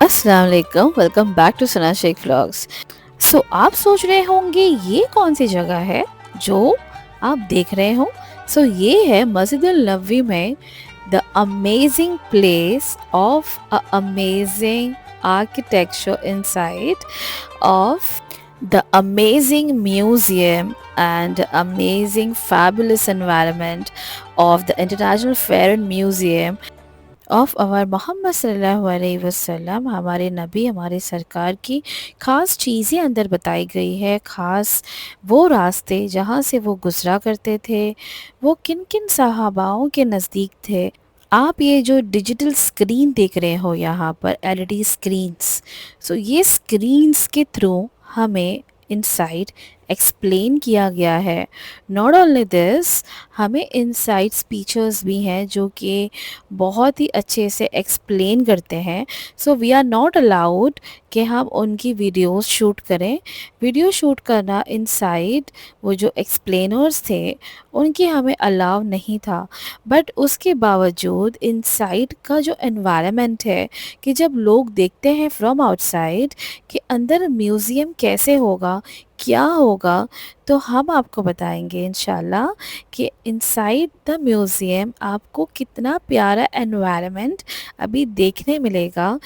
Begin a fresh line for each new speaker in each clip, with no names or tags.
अस्सलाम वालेकुम, welcome back to Sana Shaikh vlogs. आप सोच रहे होंगे ये कौन सी जगह है जो आप देख रहे हो। ये है मस्जिद अल नबवी में the amazing place of a amazing architecture inside of the amazing museum and amazing fabulous environment of the International Fair and Museum of our Muhammad सल्लल्लाहु अलैहि वसल्लम। हमारे नबी हमारे सरकार की ख़ास चीज़ें अंदर बताई गई है, ख़ास वो रास्ते जहाँ से वो गुज़रा करते थे, वो किन किन सहाबाओं के नज़दीक थे। आप ये जो डिजिटल स्क्रीन देख रहे हो यहाँ पर एलईडी स्क्रीन्स, ये स्क्रीन्स के थ्रू हमें इनसाइड एक्सप्लेन किया गया है। नॉट ओनली दिस, हमें इनसाइड स्पीचर्स भी हैं जो कि बहुत ही अच्छे से एक्सप्लेन करते हैं। वी आर नॉट अलाउड कि हम उनकी वीडियोस शूट करें। वीडियो शूट करना इनसाइड वो जो एक्सप्लेनर्स थे उनकी हमें अलाउ नहीं था। बट उसके बावजूद इनसाइड का जो एनवायरनमेंट है कि जब लोग देखते हैं फ्रॉम आउटसाइड कि अंदर म्यूज़ियम कैसे होगा, क्या होगा, तो हम आपको बताएंगे इंशाल्लाह कि इनसाइड द म्यूज़ियम आपको कितना प्यारा एनवायरनमेंट अभी देखने मिलेगा।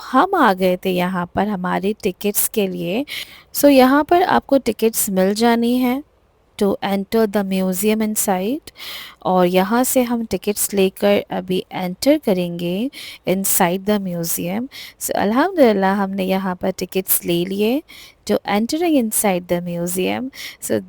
हम आ गए थे यहाँ पर हमारे टिकट्स के लिए। यहाँ पर आपको टिकट्स मिल जानी है to enter the museum inside, और यहाँ से हम टिकट्स लेकर अभी एंटर करेंगे इनसाइड द म्यूज़ियम। अल्हम्दुलिल्लाह हमने यहाँ पर टिकट्स ले लिए to entering inside the museum.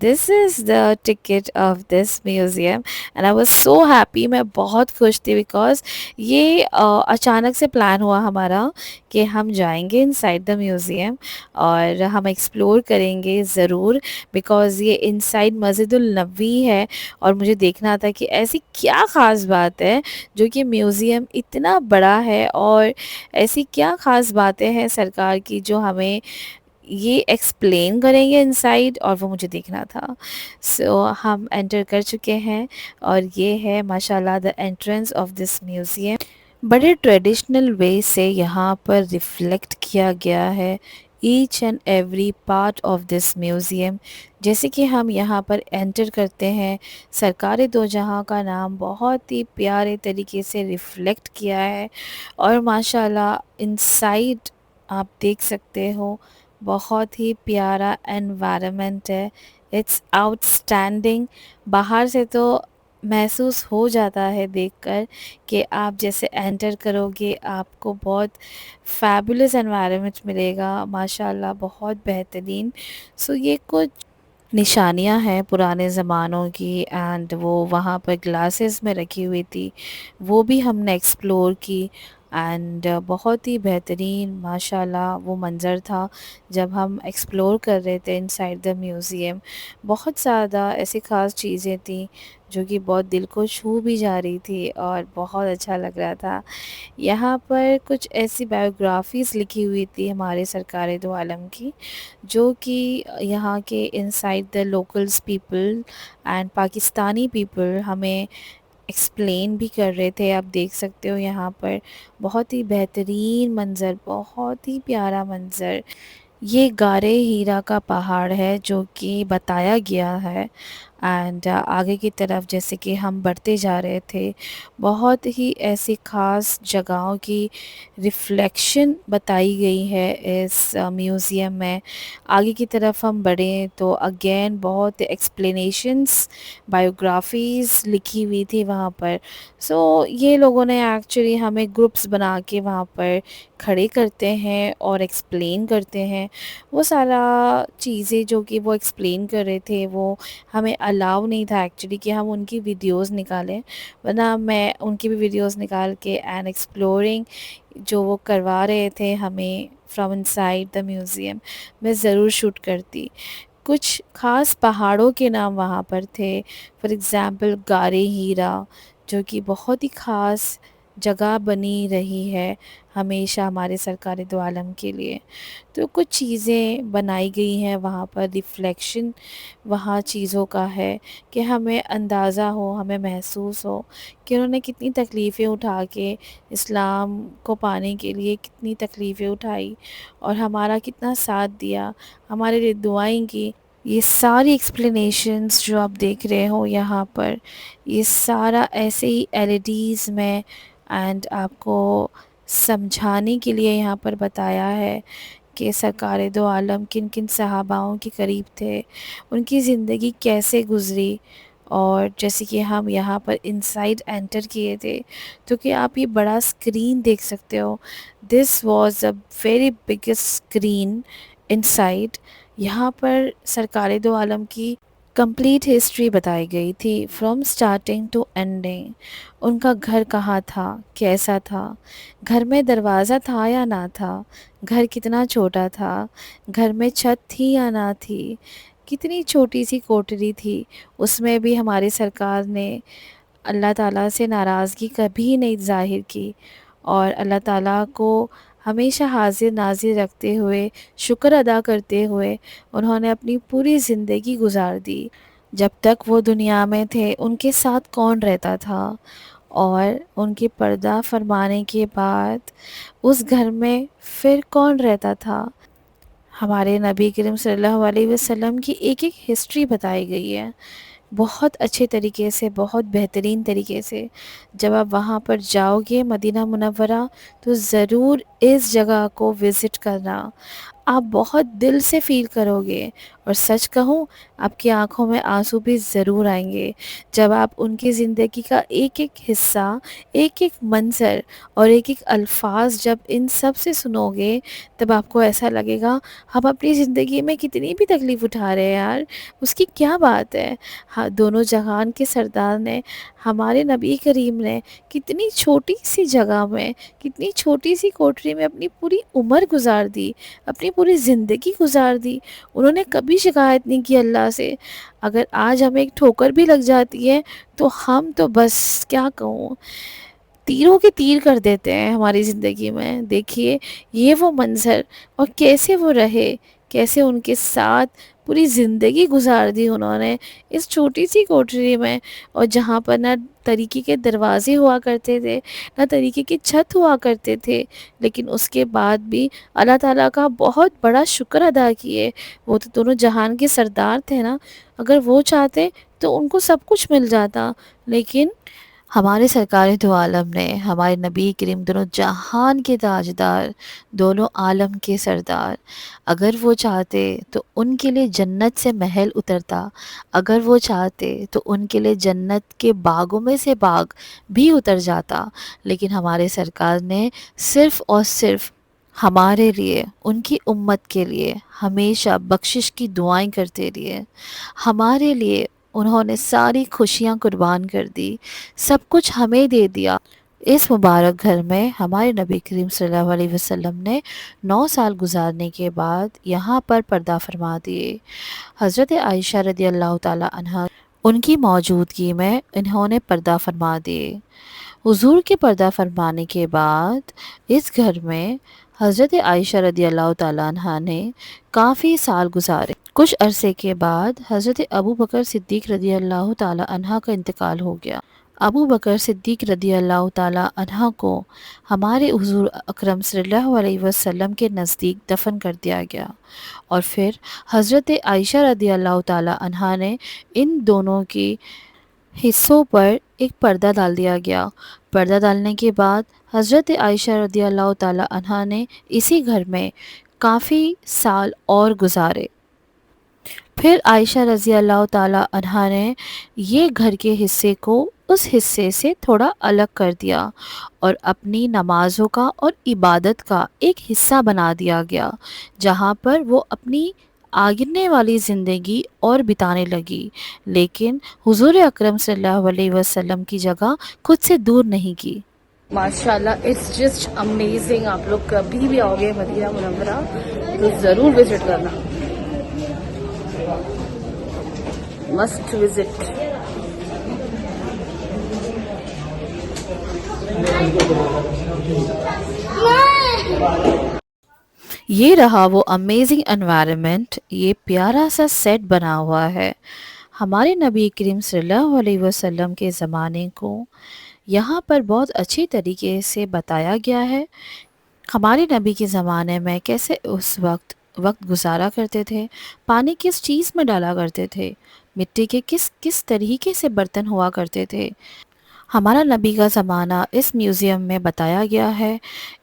This is the ticket of this museum and I was so happy. मैं बहुत खुश थी because ये अचानक से प्लान हुआ हमारा कि हम जाएंगे इनसाइड द म्यूज़ियम और हम एक्सप्लोर करेंगे ज़रूर, बिकॉज़ ये इनसाइड मस्जिदुल नबवी है और मुझे देखना था कि ऐसी क्या ख़ास बात है जो कि म्यूज़ियम इतना बड़ा है, और ऐसी क्या ख़ास बातें हैं सरकार की जो हमें ये एक्सप्लेन करेंगे इनसाइड, और वो मुझे देखना था। हम एंटर कर चुके हैं और ये है माशाल्लाह the entrance of this museum. बड़े ट्रेडिशनल वे से यहाँ पर रिफ्लेक्ट किया गया है each and every part of this museum. जैसे कि हम यहाँ पर एंटर करते हैं, सरकार दो जहाँ का नाम बहुत ही प्यारे तरीके से रिफ्लेक्ट किया है, और माशाल्लाह इनसाइड आप देख सकते हो बहुत ही प्यारा एनवायरनमेंट है। It's outstanding. बाहर से तो महसूस हो जाता है देखकर कि आप जैसे एंटर करोगे आपको बहुत फैबुलस एनवायरनमेंट मिलेगा, माशाल्लाह बहुत बेहतरीन। ये कुछ निशानियां हैं पुराने ज़मानों की, एंड वो वहाँ पर ग्लासेस में रखी हुई थी, वो भी हमने एक्सप्लोर की। एंड बहुत ही बेहतरीन माशाल्लाह वो मंज़र था जब हम एक्सप्लोर कर रहे थे इनसाइड द म्यूज़ियम। बहुत ज़्यादा ऐसी ख़ास चीज़ें थी जो कि बहुत दिल को छू भी जा रही थी और बहुत अच्छा लग रहा था। यहाँ पर कुछ ऐसी बायोग्राफ़ीज़ लिखी हुई थी हमारे सरकार दो आलम की, जो कि यहाँ के inside the locals people and Pakistani people हमें एक्सप्लेन भी कर रहे थे। आप देख सकते हो यहाँ पर बहुत ही बेहतरीन मंज़र, बहुत ही प्यारा मंज़र। ये गारे हीरा का पहाड़ है जो कि बताया गया है। एंड आगे की तरफ जैसे कि हम बढ़ते जा रहे थे, बहुत ही ऐसी ख़ास जगहों की रिफ्लेक्शन बताई गई है इस म्यूज़ियम में। आगे की तरफ हम बढ़ें तो अगेन बहुत एक्सप्लेनेशंस, बायोग्राफीज़ लिखी हुई थी वहाँ पर। ये लोगों ने एक्चुअली हमें ग्रुप्स बना के वहाँ पर खड़े करते हैं और एक्सप्लेन करते हैं। वो सारा चीज़ें जो कि वो एक्सप्लेन कर रहे थे वो हमें अलाउ नहीं था एक्चुअली कि हम उनकी वीडियोस निकालें, वरना मैं उनकी भी वीडियोस निकाल के एंड एक्सप्लोरिंग जो वो करवा रहे थे हमें फ्रॉम इनसाइड द म्यूज़ियम मैं ज़रूर शूट करती। कुछ ख़ास पहाड़ों के नाम वहाँ पर थे, फॉर एग्ज़ाम्पल गारे हीरा जो कि बहुत ही ख़ास جگہ بنی رہی ہے ہمیشہ ہمارے سرکار دو عالم کے لیے۔ تو کچھ چیزیں بنائی گئی ہیں وہاں پر، ریفلیکشن وہاں چیزوں کا ہے کہ ہمیں اندازہ ہو، ہمیں محسوس ہو کہ انہوں نے کتنی تکلیفیں اٹھا کے اسلام کو پانے کے لیے کتنی تکلیفیں اٹھائی اور ہمارا کتنا ساتھ دیا، ہمارے لیے دعائیں کی۔ یہ ساری ایکسپلینیشنز جو آپ دیکھ رہے ہو یہاں پر، یہ سارا ایسے ہی ایل ای ڈیز میں اینڈ آپ کو سمجھانے کے لیے یہاں پر بتایا ہے کہ سرکار دو عالم کن کن صحاباؤں کے قریب تھے، ان کی زندگی کیسے گزری۔ اور جیسے کہ ہم یہاں پر انسائڈ انٹر کیے تھے تو کہ آپ یہ بڑا اسکرین دیکھ سکتے ہو، this was a very biggest screen inside. یہاں پر سرکار دو عالم کی کمپلیٹ ہسٹری بتائی گئی تھی، فرام سٹارٹنگ ٹو اینڈنگ۔ ان کا گھر کہاں تھا، کیسا تھا، گھر میں دروازہ تھا یا نہ تھا، گھر کتنا چھوٹا تھا، گھر میں چھت تھی یا نہ تھی، کتنی چھوٹی سی کوٹری تھی، اس میں بھی ہمارے سرکار نے اللہ تعالیٰ سے ناراضگی کبھی نہیں ظاہر کی اور اللہ تعالیٰ کو ہمیشہ حاضر ناظر رکھتے ہوئے، شکر ادا کرتے ہوئے انہوں نے اپنی پوری زندگی گزار دی۔ جب تک وہ دنیا میں تھے ان کے ساتھ کون رہتا تھا اور ان کے پردہ فرمانے کے بعد اس گھر میں پھر کون رہتا تھا۔ ہمارے نبی کریم صلی اللہ علیہ وسلم کی ایک ایک ہسٹری بتائی گئی ہے بہت اچھے طریقے سے، بہت بہترین طریقے سے۔ جب آپ وہاں پر جاؤ گے مدینہ منورہ تو ضرور اس جگہ کو وزٹ کرنا، آپ بہت دل سے فیل کرو گے، اور سچ کہوں آپ کی آنکھوں میں آنسو بھی ضرور آئیں گے جب آپ ان کی زندگی کا ایک ایک حصہ، ایک ایک منظر اور ایک ایک الفاظ جب ان سب سے سنو گے، تب آپ کو ایسا لگے گا ہم اپنی زندگی میں کتنی بھی تکلیف اٹھا رہے ہیں یار، اس کی کیا بات ہے۔ ہاں، دونوں جہان کے سردار نے، ہمارے نبی کریم نے کتنی چھوٹی سی جگہ میں، کتنی چھوٹی سی کوٹری میں اپنی پوری عمر گزار دی، اپنی پوری زندگی گزار دی۔ انہوں نے کبھی شکایت نہیں کی اللہ سے۔ اگر آج ہمیں ایک ٹھوکر بھی لگ جاتی ہے تو ہم تو بس کیا کہوں، تیروں کے تیر کر دیتے ہیں ہماری زندگی میں۔ دیکھیے یہ وہ منظر، اور کیسے وہ رہے، کیسے ان کے ساتھ پوری زندگی گزار دی انہوں نے اس چھوٹی سی کوٹری میں، اور جہاں پر نہ طریقے کے دروازے ہوا کرتے تھے، نہ طریقے کی چھت ہوا کرتے تھے، لیکن اس کے بعد بھی اللہ تعالیٰ کا بہت بڑا شکر ادا کیے۔ وہ تو دونوں جہان کے سردار تھے نا، اگر وہ چاہتے تو ان کو سب کچھ مل جاتا، لیکن ہمارے سرکار دو عالم نے، ہمارے نبی کریم دونوں جہان کے تاجدار، دونوں عالم کے سردار، اگر وہ چاہتے تو ان کے لیے جنت سے محل اترتا، اگر وہ چاہتے تو ان کے لیے جنت کے باغوں میں سے باغ بھی اتر جاتا، لیکن ہمارے سرکار نے صرف اور صرف ہمارے لیے، ان کی امت کے لیے ہمیشہ بخشش کی دعائیں کرتے رہے، ہمارے لیے انہوں نے ساری خوشیاں قربان کر دی، سب کچھ ہمیں دے دیا۔ اس مبارک گھر میں ہمارے نبی کریم صلی اللہ علیہ وسلم نے 9 سال گزارنے کے بعد یہاں پر پردہ فرما دیے۔ حضرت عائشہ رضی اللہ تعالی عنہ ان کی موجودگی میں انہوں نے پردہ فرما دیے۔ حضور کے پردہ فرمانے کے بعد اس گھر میں حضرت عائشہ رضی اللہ تعالیٰ عنہ نے کافی سال گزارے۔ کچھ عرصے کے بعد حضرت ابو بکر صدیق رضی اللہ تعالیٰ عنہ کا انتقال ہو گیا۔ ابو بکر صدیق رضی اللہ تعالیٰ عنہ کو ہمارے حضور اکرم صلی اللہ علیہ وسلم کے نزدیک دفن کر دیا گیا، اور پھر حضرت عائشہ رضی اللہ تعالیٰ عنہ نے ان دونوں کی حصوں پر ایک پردہ ڈال دیا گیا۔ پردہ ڈالنے کے بعد حضرت عائشہ رضی اللہ تعالیٰ عنہ نے اسی گھر میں کافی سال اور گزارے۔ پھر عائشہ رضی اللہ تعالیٰ عنہ نے یہ گھر کے حصے کو اس حصے سے تھوڑا الگ کر دیا اور اپنی نمازوں کا اور عبادت کا ایک حصہ بنا دیا گیا، جہاں پر وہ اپنی آگنے والی زندگی اور بتانے لگی، لیکن حضور اکرم صلی اللہ علیہ وسلم کی جگہ خود سے دور نہیں کی۔
ماشاءاللہ اٹس جسٹ امیزنگ۔ آپ لوگ کبھی بھی آؤ گے مدینہ منورہ تو ضرور وزٹ کرنا، مسٹ وزٹ۔
ये रहा वो अमेजिंग एनवायरनमेंट, ये प्यारा सा सेट बना हुआ है हमारे नबी करीम सल्लल्लाहु अलैहि वसल्लम के ज़माने को। यहाँ पर बहुत अच्छी तरीके से बताया गया है हमारे नबी के ज़माने में कैसे उस वक्त वक्त गुजारा करते थे, पानी किस चीज़ में डाला करते थे, मिट्टी के किस किस तरीके से बर्तन हुआ करते थे। हमारा नबी का ज़माना इस म्यूज़ियम में बताया गया है।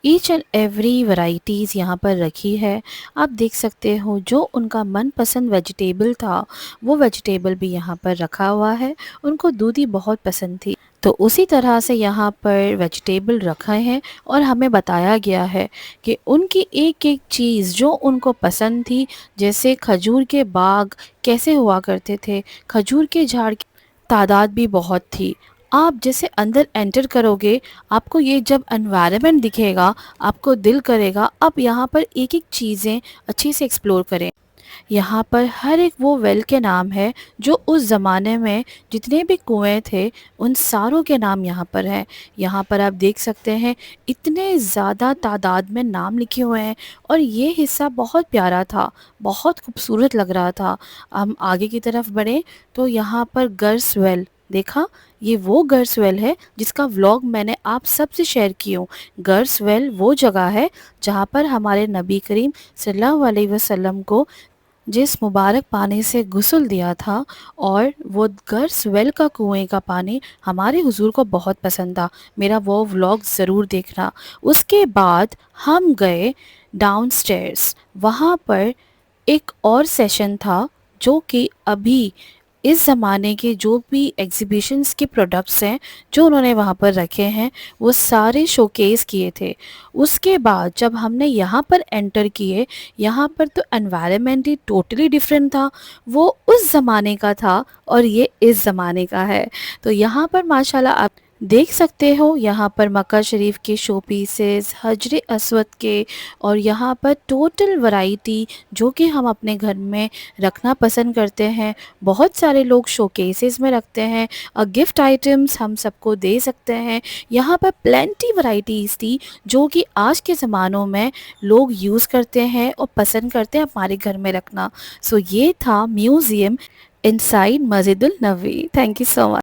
ईच एंड एवरी वैराइटीज़ यहाँ पर रखी है। आप देख सकते हो जो उनका मनपसंद वेजिटेबल था वो वेजिटेबल भी यहाँ पर रखा हुआ है। उनको दूधी बहुत पसंद थी तो उसी तरह से यहाँ पर वेजिटेबल रखे हैं और हमें बताया गया है कि उनकी एक एक चीज़ जो उनको पसंद थी, जैसे खजूर के बाग कैसे हुआ करते थे, खजूर के झाड़ की तादाद भी बहुत थी। आप जैसे अंदर एंटर करोगे आपको ये जब एनवायरनमेंट दिखेगा आपको दिल करेगा अब यहाँ पर एक एक चीज़ें अच्छे से एक्सप्लोर करें। यहाँ पर हर एक वो वेल के नाम है जो उस ज़माने में जितने भी कुएं थे उन सारों के नाम यहाँ पर हैं। यहाँ पर आप देख सकते हैं इतने ज़्यादा तादाद में नाम लिखे हुए हैं और ये हिस्सा बहुत प्यारा था, बहुत खूबसूरत लग रहा था। हम आगे की तरफ बढ़ें तो यहाँ पर गर्स वेल देखा, ये वो गर्स वेल है जिसका व्लॉग मैंने आप सबसे शेयर की हूँ। गर्स वेल वो जगह है जहाँ पर हमारे नबी करीम सल्लल्लाहु अलैहि वसल्लम को जिस मुबारक पानी से गुस्ल दिया था और वो गर्स वेल का कुएं का पानी हमारे हुजूर को बहुत पसंद था। मेरा वो व्लॉग ज़रूर देखना। उसके बाद हम गए डाउनस्टेयर्स, वहाँ पर एक और सेशन था जो कि अभी इस ज़माने के जो भी एग्ज़िबिशन्स के प्रोडक्ट्स हैं जो उन्होंने वहाँ पर रखे हैं वो सारे शोकेस किए थे। उसके बाद जब हमने यहाँ पर एंटर किए, यहाँ पर तो एनवायरनमेंट ही टोटली डिफरेंट था। वो उस ज़माने का था और ये इस ज़माने का है। तो यहाँ पर माशाल्लाह आप देख सकते हो यहाँ पर मक्का शरीफ के शो पीसेस, हजर अस्वद के, और यहाँ पर टोटल वैरायटी जो कि हम अपने घर में रखना पसंद करते हैं। बहुत सारे लोग शोकेसेस में रखते हैं और गिफ्ट आइटम्स हम सबको दे सकते हैं। यहाँ पर प्लेंटी वैरायटीज़ थी जो कि आज के ज़मानों में लोग यूज़ करते हैं और पसंद करते हैं हमारे घर में रखना। सो ये था museum inside Masjid ul Nabawi. Thank you so much.